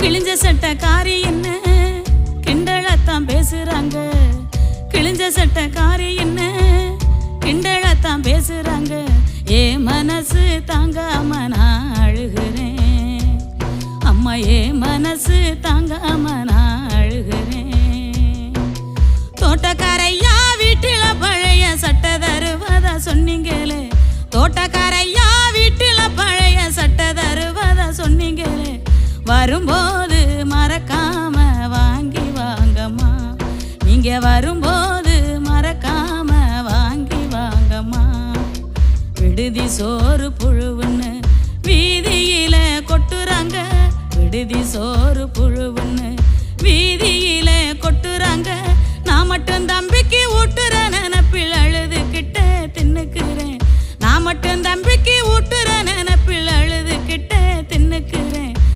கிழிஞ்ச சட்டக்காரி என்ன கிண்டலத்தான் பேசுறாங்க. கிழிஞ்ச சட்டக்காரி என்ன கிண்டலத்தான் பேசுறாங்க. ஏ மனசு தாங்காம நான் அழுகிறேன். அம்மா ஏ மனசு தாங்காம நான் அழுகிறேன். தோட்டக்காரையா வீட்டில பழைய சட்டை தருவதா சொன்னீங்களே. தோட்டக்காரையா வீட்டில பழைய சட்டை தருவதா சொன்னீங்களே. வரும்போது மறக்காம வாங்கி வாங்கம்மா. நீங்க வரும்போது மறக்காம வாங்கி வாங்கம்மா. விடுதி சோறு புழுவுன்னு வீதியில கொட்டுறாங்க. விடுதி சோறு புழுவுன்னு வீதியில கொட்டுறாங்க. நான் மட்டும் தம்பிக்கு ஊட்டுற நினப்பில் அழுதுகிட்ட தின்னுக்கிறேன். நான் மட்டும் தம்பிக்கு ஊட்டுற